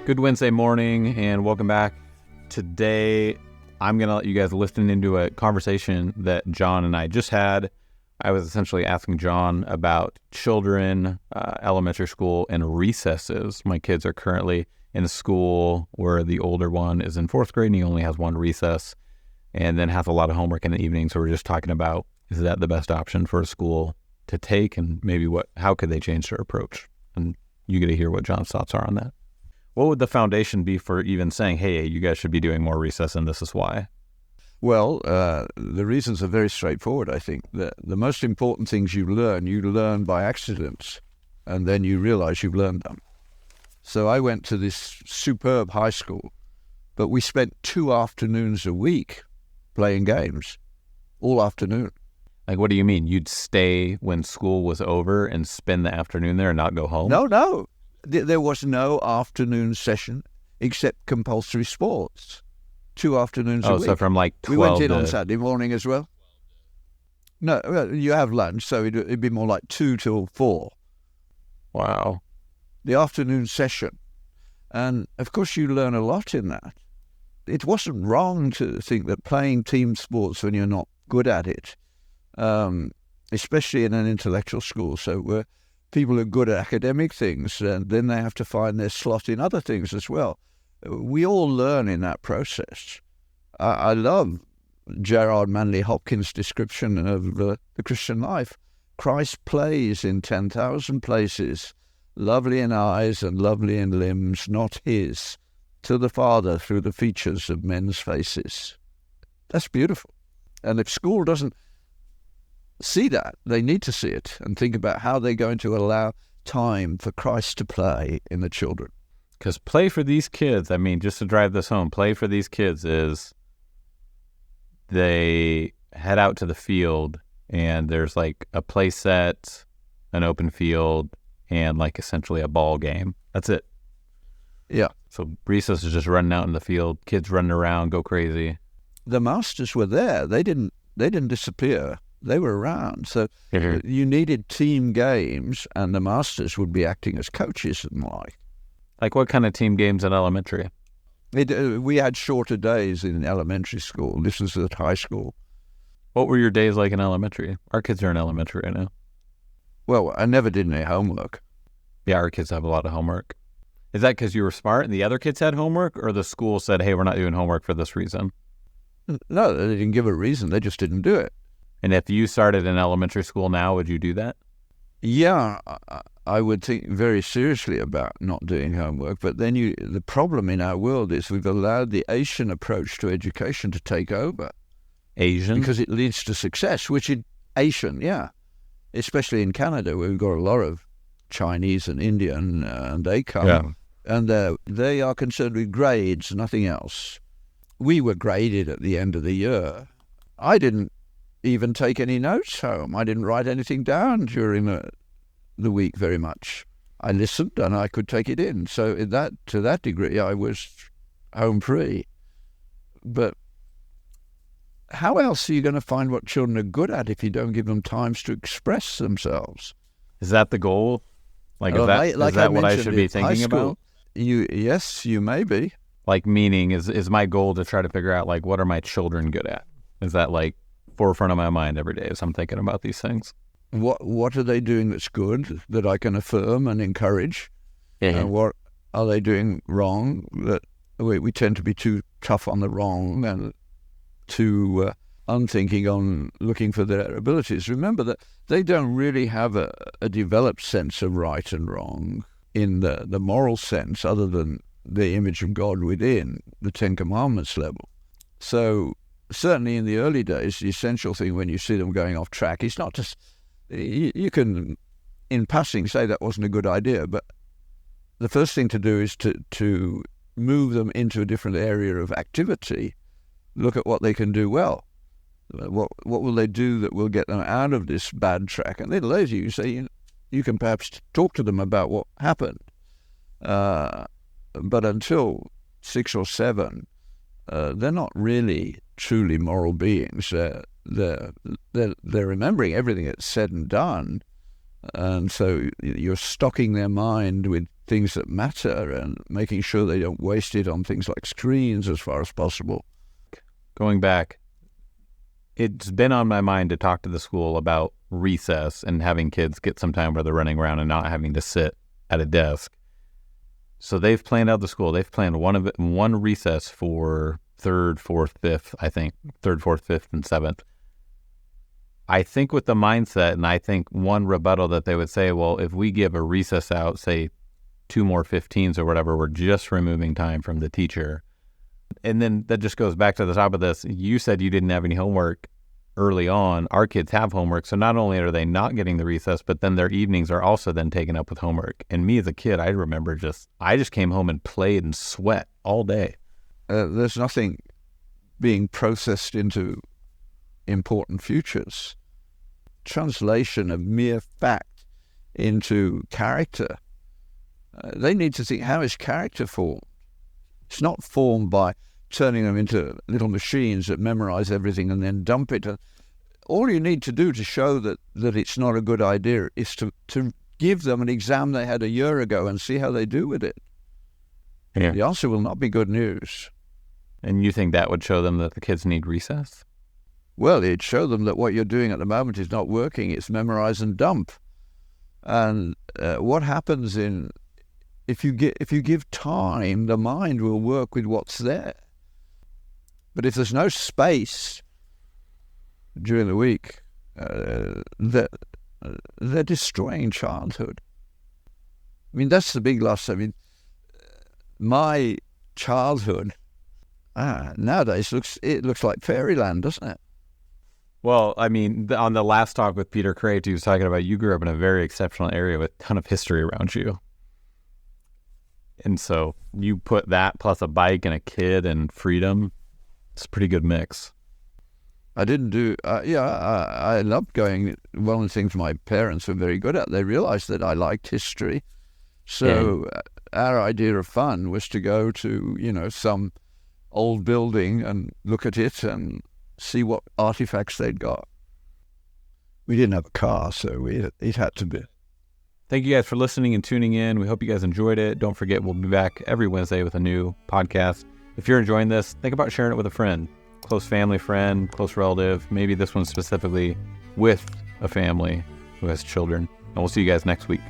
Good Wednesday morning and welcome back. Today, I'm going to let you guys listen into a conversation that John and I just had. I was essentially asking John about children, elementary school, and recesses. My kids are currently in school where the older one is in fourth grade and he only has one recess and then has a lot of homework in the evening. So we're just talking about, is that the best option for a school to take, and maybe how could they change their approach? And you get to hear what John's thoughts are on that. What would the foundation be for even saying, hey, you guys should be doing more recess and this is why? Well, the reasons are very straightforward, I think. The most important things you learn by accident, and then you realize you've learned them. So I went to this superb high school, but we spent 2 afternoons a week playing games, all afternoon. Like, what do you mean? You'd stay when school was over and spend the afternoon there and not go home? No. There was no afternoon session except compulsory sports. 2 afternoons a week. Oh, so from like 12 We went in on Saturday morning as well. No, you have lunch, so it'd be more like 2 till 4. Wow. The afternoon session. And, of course, you learn a lot in that. It wasn't wrong to think that playing team sports when you're not good at it, especially in an intellectual school, so where people are good at academic things, and then they have to find their slot in other things as well. We all learn in that process. I love Gerard Manley Hopkins' description of the Christian life. Christ plays in 10,000 places, lovely in eyes and lovely in limbs, not his, to the Father through the features of men's faces. That's beautiful. And if school doesn't see that, they need to see it and think about how they're going to allow time for Christ to play in the children. Because play for these kids, I mean, just to drive this home, play for these kids is they head out to the field and there's like a play set, an open field, and like essentially a ball game. That's it. Yeah. So recess is just running out in the field, kids running around, go crazy. The masters were there. They didn't disappear. They were around. So you needed team games, and the masters would be acting as coaches and like. Like what kind of team games in elementary? We had shorter days in elementary school. This was at high school. What were your days like in elementary? Our kids are in elementary right now. Well, I never did any homework. Yeah, our kids have a lot of homework. Is that because you were smart and the other kids had homework, or the school said, hey, we're not doing homework for this reason? No, they didn't give a reason. They just didn't do it. And if you started in elementary school now, would you do that? Yeah, I would think very seriously about not doing homework. But then the problem in our world is we've allowed the Asian approach to education to take over. Asian? Because it leads to success, which is Asian, yeah. Especially in Canada, where we've got a lot of Chinese and Indian, and they come. Yeah. And they are concerned with grades, nothing else. We were graded at the end of the year. I didn't even take any notes home. I didn't write anything down during the week very much. I listened and I could take it in. So to that degree, I was home free. But how else are you going to find what children are good at if you don't give them times to express themselves? Is that the goal? Like, is that what I should be thinking about? Yes, you may be. Like, meaning, is my goal to try to figure out, like, what are my children good at? Is that, like, forefront of my mind every day as I'm thinking about these things? What are they doing that's good, that I can affirm and encourage? Yeah. And what are they doing wrong, that we tend to be too tough on the wrong and too unthinking on looking for their abilities? Remember that they don't really have a developed sense of right and wrong in the moral sense, other than the image of God within the Ten Commandments level. So certainly in the early days, the essential thing when you see them going off track is not just, you can in passing say that wasn't a good idea, but the first thing to do is to move them into a different area of activity, look at what they can do well. What will they do that will get them out of this bad track? And then later you say, you can perhaps talk to them about what happened. But until 6 or 7, they're not really truly moral beings. They're remembering everything that's said and done, and so you're stocking their mind with things that matter and making sure they don't waste it on things like screens as far as possible. Going back, it's been on my mind to talk to the school about recess and having kids get some time where they're running around and not having to sit at a desk. So they've planned out the school. They've planned one recess for third, fourth, fifth, I think. Third, fourth, fifth, and seventh. I think with the mindset, and I think one rebuttal that they would say, well, if we give a recess out, say 2 more 15s or whatever, we're just removing time from the teacher. And then that just goes back to the top of this. You said you didn't have any homework early on. Our kids have homework. So not only are they not getting the recess, but then their evenings are also then taken up with homework. And me as a kid, I remember I just came home and played and sweat all day. There's nothing being processed into important futures. Translation of mere fact into character. They need to think, how is character formed? It's not formed by turning them into little machines that memorize everything and then dump it. All you need to do to show that it's not a good idea is to give them an exam they had a year ago and see how they do with it. Yeah. The answer will not be good news. And you think that would show them that the kids need recess? Well, it'd show them that what you're doing at the moment is not working. It's memorize and dump. And what happens if you give time, the mind will work with what's there. But if there's no space during the week, they're destroying childhood. I mean, that's the big loss. I mean, my childhood nowadays looks like fairyland, doesn't it? Well, I mean, on the last talk with Peter Crate, he was talking about you grew up in a very exceptional area with a ton of history around you. And so you put that plus a bike and a kid and freedom, it's a pretty good mix. I didn't do, I loved going. One of the things my parents were very good at, they realized that I liked history. So our idea of fun was to go to, some old building and look at it and see what artifacts they'd got. We didn't have a car, so it had to be. Thank you guys for listening and tuning in. We hope you guys enjoyed it. Don't forget, we'll be back every Wednesday with a new podcast. If you're enjoying this, think about sharing it with a friend, close family friend, close relative, maybe this one specifically with a family who has children. And we'll see you guys next week.